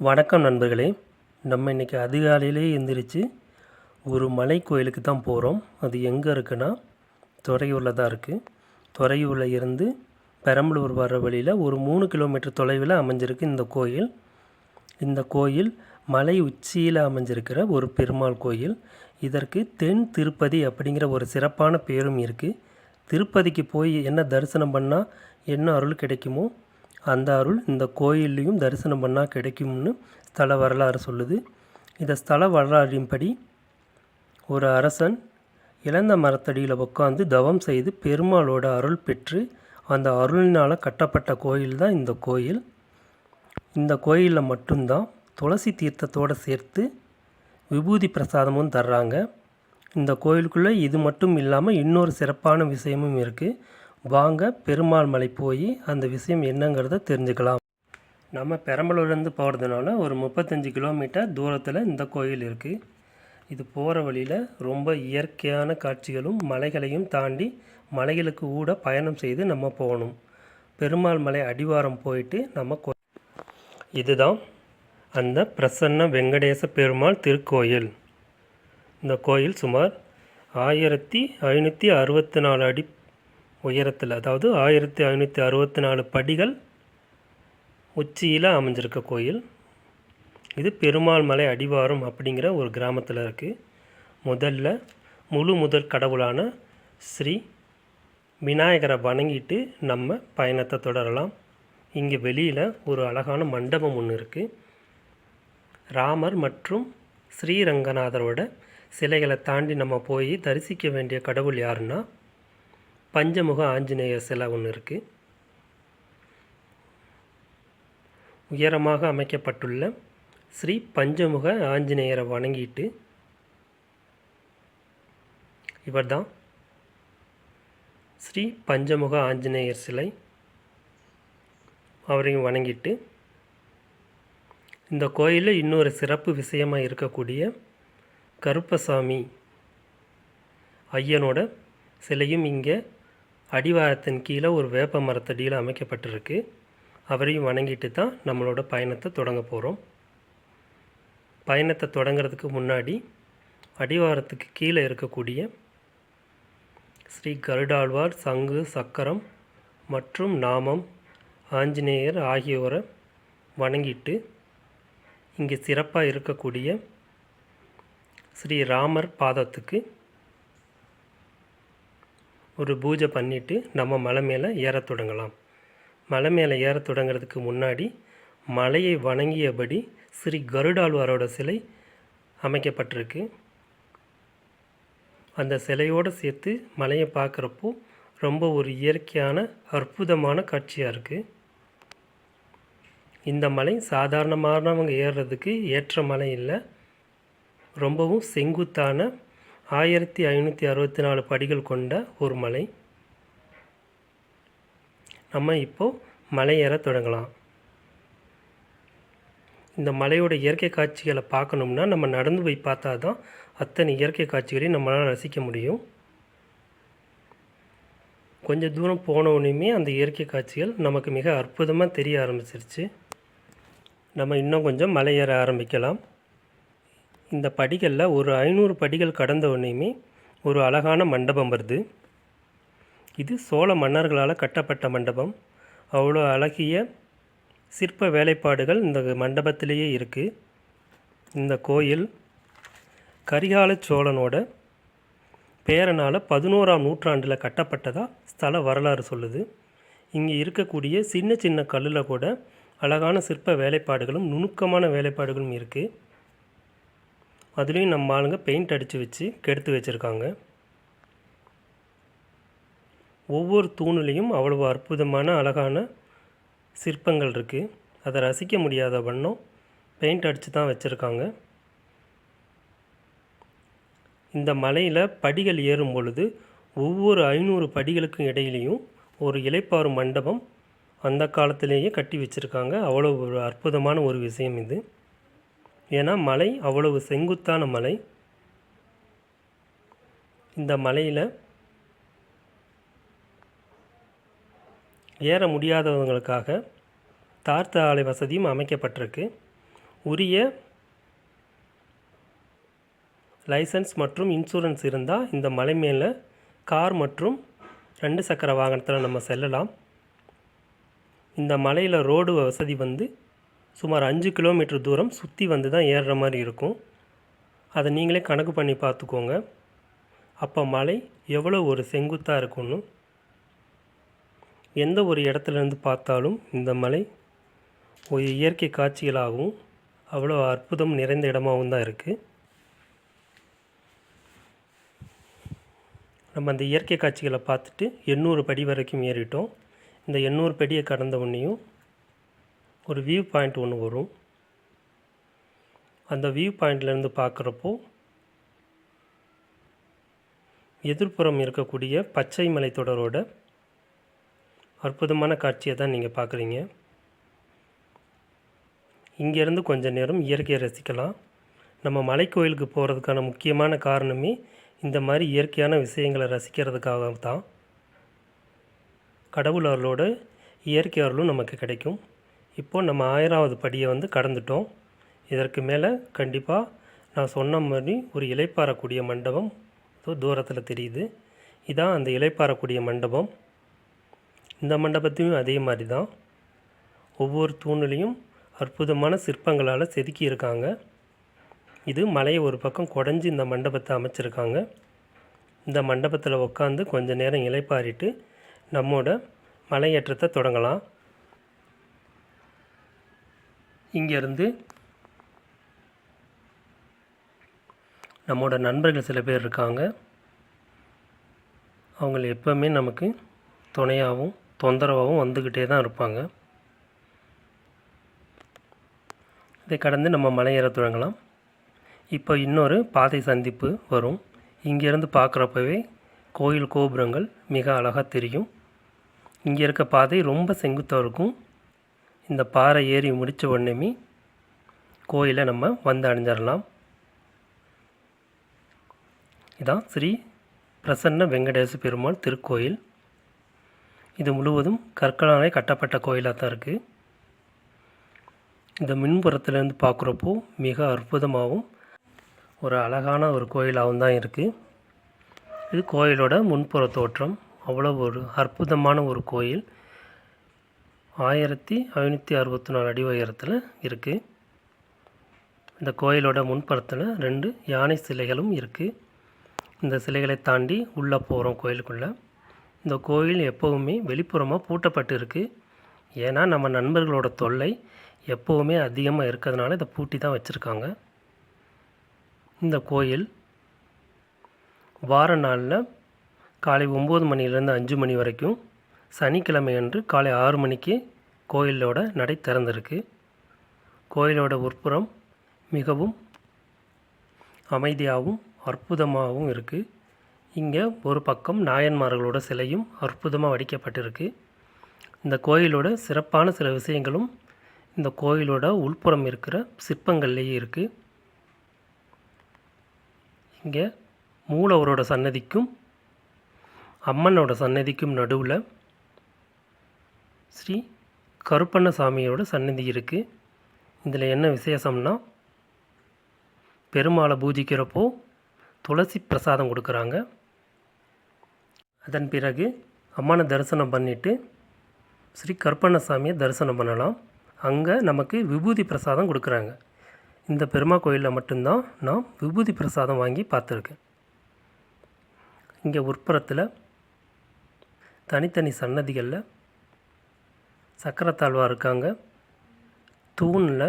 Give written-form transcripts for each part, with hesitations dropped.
வணக்கம் நண்பர்களே. நம்ம இன்றைக்கி அதிகாலையிலே எந்திரிச்சு ஒரு மலை கோயிலுக்கு தான் போகிறோம். அது எங்கே இருக்குன்னா துறையூரில் தான் இருக்குது. துறையூரில் இருந்து பெரம்பலூர் வர வழியில் ஒரு 3 கிலோமீட்டர் தொலைவில் அமைஞ்சிருக்கு இந்த கோயில். இந்த கோயில் மலை உச்சியில் அமைஞ்சிருக்கிற ஒரு பெருமாள் கோயில். இதற்கு தென் திருப்பதி அப்படிங்கிற ஒரு சிறப்பான பேரும் இருக்குது. திருப்பதிக்கு போய் என்ன தரிசனம் பண்ணால் என்ன அருள் கிடைக்குமோ அந்த அருள் இந்த கோயில்லையும் தரிசனம் பண்ணால் கிடைக்கும்னு ஸ்தல வரலாறு சொல்லுது. இந்த ஸ்தல வரலாறின்படி ஒரு அரசன் இழந்த மரத்தடியில் உட்காந்து தவம் செய்து பெருமாளோட அருள் பெற்று அந்த அருளினால் கட்டப்பட்ட கோயில் தான் இந்த கோயில். இந்த கோயிலில் மட்டும்தான் துளசி தீர்த்தத்தோடு சேர்த்து விபூதி பிரசாதமும் தர்றாங்க. இந்த கோயிலுக்குள்ளே இது மட்டும் இல்லாமல் இன்னொரு சிறப்பான விஷயமும் இருக்குது. வாங்க பெருமாள் மலை போய் அந்த விஷயம் என்னங்கிறத தெரிஞ்சுக்கலாம். நம்ம பெரம்பலூர்லேருந்து போகிறதுனால ஒரு 35 கிலோமீட்டர் தூரத்தில் இந்த கோயில் இருக்குது. இது போகிற வழியில் ரொம்ப இயற்கையான காட்சிகளும் மலைகளையும் தாண்டி மலைகளுக்கு கூட பயணம் செய்து நம்ம போகணும். பெருமாள் மலை அடிவாரம் போயிட்டு நம்ம இதுதான் அந்த பிரசன்ன வெங்கடேச பெருமாள் திருக்கோயில். இந்த கோயில் சுமார் 1564 அடி உயரத்தில், அதாவது 1564 படிகள் உச்சியில் அமைஞ்சிருக்க கோயில். இது பெருமாள் மலை அடிவாரம் அப்படிங்கிற ஒரு கிராமத்தில் இருக்குது. முதல்ல முதல் கடவுளான ஸ்ரீ விநாயகரை வணங்கிட்டு நம்ம பயணத்தை தொடரலாம். இங்கே வெளியில் ஒரு அழகான மண்டபம் ஒன்று இருக்குது. ராமர் மற்றும் ஸ்ரீரங்கநாதரோட சிலைகளை தாண்டி நம்ம போய் தரிசிக்க வேண்டிய கடவுள் யாருன்னா பஞ்சமுக ஆஞ்சநேயர் சிலை ஒன்று இருக்குது. உயரமாக அமைக்கப்பட்டுள்ள ஸ்ரீ பஞ்சமுக ஆஞ்சநேயரை வணங்கிட்டு, இவர்தான் ஸ்ரீ பஞ்சமுக ஆஞ்சநேயர் சிலை, அவரையும் வணங்கிட்டு இந்த கோயிலில் இன்னொரு சிறப்பு விஷயமாக இருக்கக்கூடிய கருப்பசாமி ஐயனோட சிலையும் இங்கே அடிவாரத்தின் கீழே ஒரு வேப்ப மரத்தடியில் அமைக்கப்பட்டிருக்கு. அவரையும் வணங்கிட்டு தான் நம்மளோட பயணத்தை தொடங்க போகிறோம். பயணத்தை தொடங்கிறதுக்கு முன்னாடி அடிவாரத்துக்கு கீழே இருக்கக்கூடிய ஸ்ரீ கருடாழ்வார், சங்கு, சக்கரம் மற்றும் நாமம், ஆஞ்சநேயர் ஆகியோரை வணங்கிட்டு இங்கே சிறப்பாக இருக்கக்கூடிய ஸ்ரீ ராமர் பாதத்துக்கு ஒரு பூஜை பண்ணிவிட்டு நம்ம மலை மேலே ஏற தொடங்கலாம். மலை மேலே ஏற தொடங்கிறதுக்கு முன்னாடி மலையை வணங்கியபடி ஸ்ரீ கருடாழ்வாரோட சிலை அமைக்கப்பட்டிருக்கு. அந்த சிலையோடு சேர்த்து மலையை பார்க்குறப்போ ரொம்ப ஒரு இயற்கையான அற்புதமான காட்சியாக இருக்குது. இந்த மலை சாதாரணமானவங்க ஏறுறதுக்கு ஏற்ற மலை இல்லை. ரொம்பவும் செங்குத்தான 1564 படிகள் கொண்ட ஒரு மலை. நம்ம இப்போது மலை ஏற தொடங்கலாம். இந்த மலையோட இயற்கை காட்சிகளை பார்க்கணும்னா நம்ம நடந்து போய் பார்த்தா தான் அத்தனை இயற்கை காட்சிகளையும் நம்மளால் ரசிக்க முடியும். கொஞ்சம் தூரம் போனவுடனேயுமே அந்த இயற்கை காட்சிகள் நமக்கு மிக அற்புதமாக தெரிய ஆரம்பிச்சிருச்சு. நம்ம இன்னும் கொஞ்சம் மலை ஏற ஆரம்பிக்கலாம். இந்த படிகளில் ஒரு 500 படிகள் கடந்த உடனேயுமே ஒரு அழகான மண்டபம் வருது. இது சோழ மன்னர்களால் கட்டப்பட்ட மண்டபம். அவ்வளோ அழகிய சிற்ப வேலைப்பாடுகள் இந்த மண்டபத்திலேயே இருக்குது. இந்த கோயில் கரிகால சோழனோட பேரனால் 11ஆம் நூற்றாண்டில் கட்டப்பட்டதாக ஸ்தல வரலாறு சொல்லுது. இங்கே இருக்கக்கூடிய சின்ன சின்ன கல்லில் கூட அழகான சிற்ப வேலைப்பாடுகளும் நுணுக்கமான வேலைப்பாடுகளும் இருக்குது. அதுலேயும் நம்ம ஆளுங்க பெயிண்ட் அடித்து வச்சு கெடுத்து வச்சுருக்காங்க. ஒவ்வொரு தூணுலேயும் அவ்வளவு அற்புதமான அழகான சிற்பங்கள் இருக்குது. அதை ரசிக்க முடியாத வண்ணம் பெயிண்ட் அடித்து தான் வச்சுருக்காங்க. இந்த மலையில் படிகள் ஏறும் பொழுது ஒவ்வொரு 500 படிகளுக்கும் இடையிலையும் ஒரு இளைப்பாறு மண்டபம் அந்த காலத்திலேயே கட்டி வச்சுருக்காங்க. அவ்வளோ ஒரு அற்புதமான ஒரு விஷயம் இது. ஏன்னா மலை அவ்வளவு செங்குத்தான மலை. இந்த மலையில் ஏற முடியாதவங்களுக்காக தார்த்த ஆலை வசதியும் அமைக்கப்பட்டிருக்கு. உரிய லைசன்ஸ் மற்றும் இன்சூரன்ஸ் இருந்தால் இந்த மலை மேலே கார் மற்றும் 2 சக்கர வாகனத்தில் நம்ம செல்லலாம். இந்த மலையில் ரோடு வசதி சுமார் 5 கிலோமீட்டர் தூரம் சுற்றி தான் ஏறுற மாதிரி இருக்கும். அதை நீங்களே கணக்கு பண்ணி பார்த்துக்கோங்க. அப்போ மலை எவ்வளோ ஒரு செங்குத்தாக இருக்குன்னு. எந்த ஒரு இடத்துலேருந்து பார்த்தாலும் இந்த மலை ஒரு இயற்கை காட்சிகளாகவும் அவ்வளோ அற்புதம் நிறைந்த இடமாகவும் தான் இருக்குது. நம்ம அந்த இயற்கை காட்சிகளை பார்த்துட்டு 800 படி வரைக்கும் ஏறிட்டோம். இந்த 800 படியை கடந்த உடனேயும் ஒரு வியூ பாயிண்ட் ஒன்று வரும். அந்த வியூ பாயிண்ட்லேருந்து பார்க்குறப்போ எதிர்ப்புறம் இருக்கக்கூடிய பச்சை மலை தொடரோட அற்புதமான காட்சியை தான் நீங்கள் பார்க்குறீங்க. இங்கேருந்து கொஞ்சம் நேரம் இயற்கையை ரசிக்கலாம். நம்ம மலைக்கோயிலுக்கு போகிறதுக்கான முக்கியமான காரணமே இந்த மாதிரி இயற்கையான விஷயங்களை ரசிக்கிறதுக்காக தான். கடவுள் அருளோட இயற்கை அருளும் நமக்கு கிடைக்கும். இப்போது நம்ம 1000வது படியை கடந்துட்டோம். இதற்கு மேலே கண்டிப்பாக நான் சொன்ன மாதிரி ஒரு இளைப்பாறக்கூடிய மண்டபம் தூரத்தில் தெரியுது. இதான் அந்த இளைப்பாறக்கூடிய மண்டபம். இந்த மண்டபத்தையும் அதே மாதிரி தான். ஒவ்வொரு தூணிலையும் அற்புதமான சிற்பங்களால் செதுக்கி இருக்காங்க. இது மலையை ஒரு பக்கம் குடஞ்சி இந்த மண்டபத்தை அமைச்சிருக்காங்க. இந்த மண்டபத்தில் உட்காந்து கொஞ்சம் நேரம் இளைப்பாறிட்டு நம்மோட மலையேற்றத்தை தொடங்கலாம். இங்கேருந்து நம்மோட நண்பர்கள் சில பேர் இருக்காங்க. அவங்கள எப்போவுமே நமக்கு துணையாகவும் தொந்தரவாகவும் வந்துக்கிட்டே தான் இருப்பாங்க. இதை கடந்து நம்ம மலையேற தொடங்கலாம். இப்போ இன்னொரு பாதை சந்திப்பு வரும். இங்கேருந்து பார்க்குறப்பவே கோயில் கோபுரங்கள் மிக அழகாக தெரியும். இங்கே இருக்க பாதை ரொம்ப செங்குத்தாக இருக்கும். இந்த பாறை ஏறி முடித்த உடனேமே கோயிலை நம்ம அடைஞ்சிடலாம். இதான் ஸ்ரீ பிரசன்ன வெங்கடேச பெருமாள் திருக்கோயில். இது முழுவதும் கற்களாலே கட்டப்பட்ட கோயிலாக தான் இருக்குது. இந்த மின்புறத்துலேருந்து பார்க்குறப்போ மிக அற்புதமாகவும் ஒரு அழகான ஒரு கோயிலாகவும் தான் இருக்குது. இது கோயிலோட முன்புற தோற்றம். அவ்வளோ ஒரு அற்புதமான ஒரு கோயில். 1564 அடி உயரத்தில் இருக்குது. இந்த கோயிலோட முன்புறத்தில் 2 யானை சிலைகளும் இருக்குது. இந்த சிலைகளை தாண்டி உள்ளே போகிறோம் கோயிலுக்குள்ளே. இந்த கோயில் எப்போவுமே வெளிப்புறமாக பூட்டப்பட்டு இருக்குது. ஏன்னா நம்ம நண்பர்களோட தொல்லை எப்போவுமே அதிகமாக இருக்கிறதுனால இதை பூட்டி தான் வச்சுருக்காங்க. இந்த கோயில் வார நாளில் காலை 9 மணிலேருந்து 5 மணி வரைக்கும், சனிக்கிழமை அன்று காலை 6 மணிக்கு கோயிலோட நடை திறந்திருக்கு. கோயிலோட உட்புறம் மிகவும் அமைதியாகவும் அற்புதமாகவும் இருக்குது. இங்கே ஒரு பக்கம் நாயன்மார்களோட சிலையும் அற்புதமாக வடிக்கப்பட்டிருக்கு. இந்த கோயிலோட சிறப்பான சில விஷயங்களும் இந்த கோயிலோட உள்புறம் இருக்கிற சிற்பங்கள்லேயே இருக்குது. இங்கே மூலவரோட சன்னதிக்கும் அம்மனோட சன்னதிக்கும் நடுவில் ஸ்ரீ கருப்பண்ணசாமியோட சன்னதி இருக்குது. இதில் என்ன விசேஷம்னா, பெருமாளை பூஜிக்கிறப்போ துளசி பிரசாதம் கொடுக்குறாங்க. அதன் பிறகு அம்மனை தரிசனம் பண்ணிவிட்டு ஸ்ரீ கருப்பண்ணசாமியை தரிசனம் பண்ணலாம். அங்கே நமக்கு விபூதி பிரசாதம் கொடுக்குறாங்க. இந்த பெருமாள் கோயிலில் மட்டும்தான் நான் விபூதி பிரசாதம் வாங்கி பார்த்துருக்கேன். இங்கே உட்புறத்தில் தனித்தனி சன்னதிகளில் சக்கரத்தாழ்வார் இருக்காங்க. தூணில்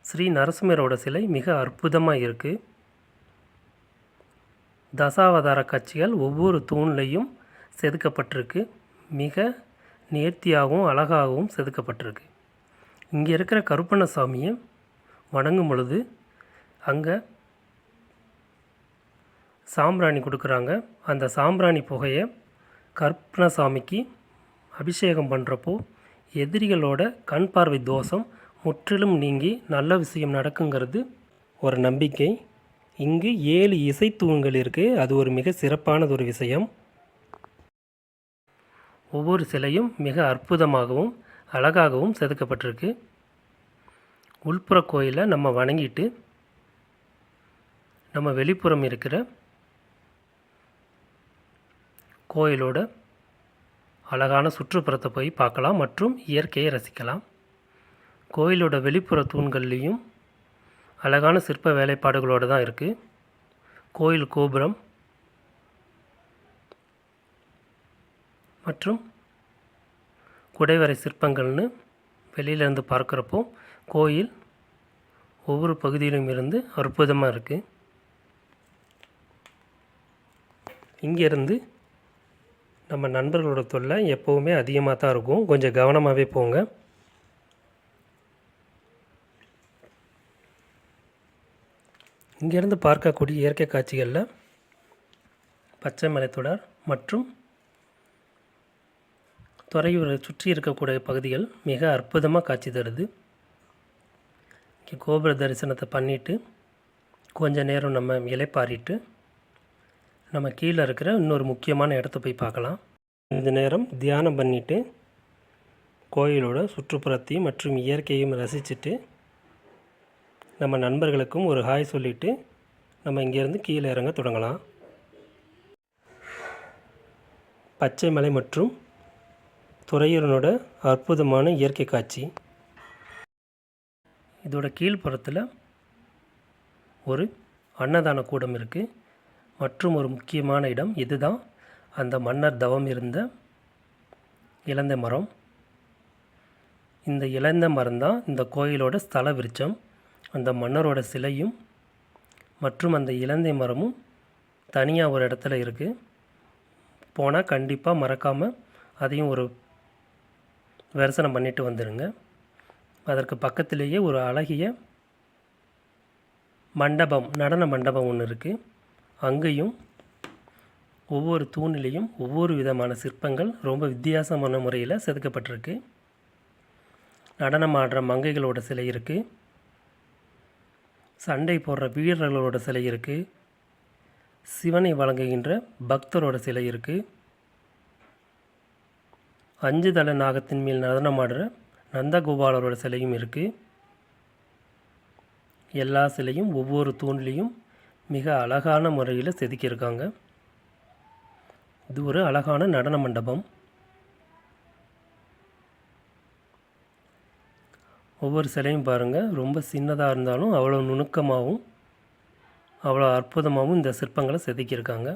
ஸ்ரீ நரசிம்மரோட சிலை மிக அற்புதமாக இருக்குது. தசாவதார காட்சிகள் ஒவ்வொரு தூண்லையும் செதுக்கப்பட்டிருக்கு. மிக நேர்த்தியாகவும் அழகாகவும் செதுக்கப்பட்டிருக்கு. இங்கே இருக்கிற கருப்பண்ணசாமியை வணங்கும் பொழுது அங்கே சாம்பிராணி கொடுக்குறாங்க. அந்த சாம்பிராணி புகையை கருப்பண்ணசாமிக்கு அபிஷேகம் பண்ணுறப்போ எதிரிகளோட கண் பார்வை தோஷம் முற்றிலும் நீங்கி நல்ல விஷயம் நடக்குங்கிறது ஒரு நம்பிக்கை. இங்கு 7 இசைத்தூண்கள் இருக்குது. அது ஒரு மிக சிறப்பானது ஒரு விஷயம். ஒவ்வொரு சிலையும் மிக அற்புதமாகவும் அழகாகவும் செதுக்கப்பட்டிருக்கு. உள்புற கோயிலை நம்ம வணங்கிட்டு நம்ம வெளிப்புறம் இருக்கிற கோயிலோட அழகான சுற்றுப்புறத்தை போய் பார்க்கலாம் மற்றும் இயற்கையை ரசிக்கலாம். கோயிலோட வெளிப்புற தூண்கள்லேயும் அழகான சிற்ப வேலைப்பாடுகளோடு தான் இருக்குது. கோயில் கோபுரம் மற்றும் குடைவரை சிற்பங்கள்னு வெளியிலேருந்து பார்க்குறப்போ கோயில் ஒவ்வொரு பகுதியிலும் இருந்து அற்புதமாக இருக்குது. இங்கேருந்து நம்ம நண்பர்களோட தொல்லை எப்போவுமே அதிகமாக தான் இருக்கும். கொஞ்சம் கவனமாகவே போங்க. இங்கேருந்து பார்க்கக்கூடிய இயற்கை காட்சிகளில் பச்சை மலைத்தொடர் மற்றும் துறையூரை சுற்றி இருக்கக்கூடிய பகுதிகள் மிக அற்புதமாக காட்சி தருது. இங்கே கோபுர தரிசனத்தை பண்ணிவிட்டு கொஞ்சம் நேரம் நம்ம இலைப்பாரிட்டு நம்ம கீழே இருக்கிற இன்னொரு முக்கியமான இடத்த போய் பார்க்கலாம். இந்த நேரம் தியானம் பண்ணிவிட்டு கோயிலோட சுற்றுப்புறத்தையும் மற்றும் இயற்கையும் ரசிச்சுட்டு நம்ம நண்பர்களுக்கும் ஒரு ஹாய் சொல்லிவிட்டு நம்ம இங்கேருந்து கீழே இறங்க தொடங்கலாம். பச்சை மலை மற்றும் துறையூரனோட அற்புதமான இயற்கை காட்சி. இதோட கீழ்ப்புறத்தில் ஒரு அன்னதான கூடம் இருக்குது. மற்றும் ஒரு முக்கியமான இடம் இதுதான், அந்த மன்னர் தவம் இருந்த இலந்தை மரம். இந்த இலந்தை மரம் தான் இந்த கோயிலோட ஸ்தல விருட்சம். அந்த மன்னரோட சிலையும் மற்றும் அந்த இலந்தை மரமும் தனியாக ஒரு இடத்துல இருக்குது. போனால் கண்டிப்பாக மறக்காமல் அதையும் ஒரு தரிசனம் பண்ணிட்டு வந்துடுங்க. அதற்கு பக்கத்திலேயே ஒரு அழகிய மண்டபம், நடன மண்டபம் ஒன்று இருக்குது. அங்கேயும் ஒவ்வொரு தூணிலையும் ஒவ்வொரு விதமான சிற்பங்கள் ரொம்ப வித்தியாசமான முறையில் செதுக்கப்பட்டிருக்கு. நடனம் ஆடுற மங்கைகளோட சிலை இருக்குது. சண்டை போடுற வீரர்களோட சிலை இருக்குது. சிவனை வழங்குகின்ற பக்தரோட சிலை இருக்குது. 5 தலை நாகத்தின் மேல் நடனமாடுற நந்தகோபாலரோட சிலையும் இருக்குது. எல்லா சிலையும் ஒவ்வொரு தூண்லேயும் மிக அழகான முறையில் செதுக்கியிருக்காங்க. இது ஒரு அழகான நடன மண்டபம். ஒவ்வொரு சிலையும் பாருங்கள், ரொம்ப சின்னதாக இருந்தாலும் அவ்வளோ நுணுக்கமாகவும் அவ்வளோ அற்புதமாகவும் இந்த சிற்பங்களை செதுக்கியிருக்காங்க.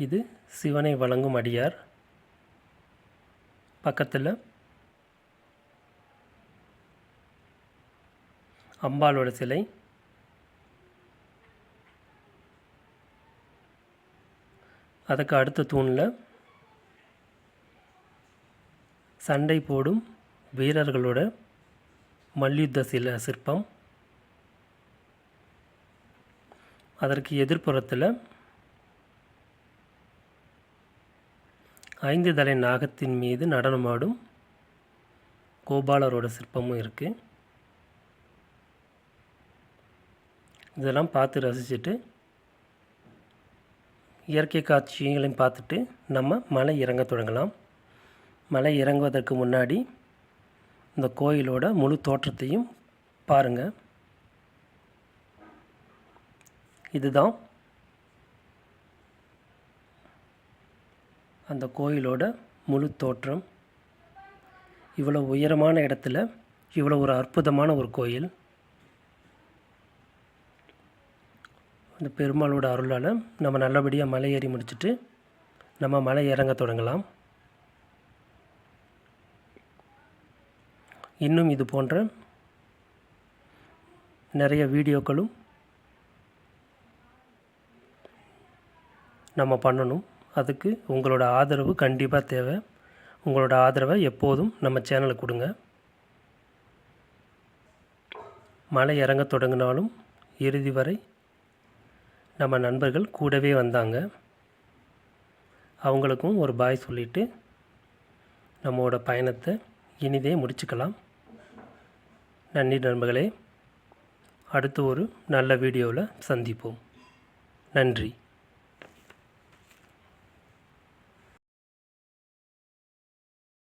இது சிவனை வழங்கும் அடியார். பக்கத்தில் அம்பாளோட சிலை. அதுக்கு அடுத்த தூணில் சண்டை போடும் வீரர்களோட மல்யுத்த சிற்பம். அதற்கு எதிர்ப்புறத்தில் 5 தலை நாகத்தின் மீது நடனமாடும் கோபாலரோட சிற்பமும் இருக்குது. இதெல்லாம் பார்த்து ரசிச்சுட்டு இயற்கை காட்சிகளையும் பார்த்துட்டு நம்ம மலை இறங்க தொடங்கலாம். மலை இறங்குவதற்கு முன்னாடி இந்த கோயிலோட முழு தோற்றத்தையும் பாருங்கள். இதுதான் அந்த கோயிலோட முழு தோற்றம். இவ்வளோ உயரமான இடத்துல இவ்வளோ ஒரு அற்புதமான ஒரு கோயில். இந்த பெருமாளோட அருளால் நம்ம நல்லபடியாக மலை ஏறி முடிச்சுட்டு நம்ம மலை இறங்க தொடங்கலாம். இன்னும் இது போன்ற நிறைய வீடியோக்களும் நம்ம பண்ணணும். அதுக்கு உங்களோட ஆதரவு கண்டிப்பாக தேவை. உங்களோட ஆதரவை எப்போதும் நம்ம சேனலுக்கு கொடுங்க. மலை இறங்க தொடங்கினாலும் இறுதி வரை நம்ம நண்பர்கள் கூடவே வந்தாங்க. அவங்களுக்கும் ஒரு பாய் சொல்லிவிட்டு நம்மளோட பயணத்தை இனிதே முடிச்சுக்கலாம். நன்றி நண்பர்களே. அடுத்து ஒரு நல்ல வீடியோவில் சந்திப்போம். நன்றி.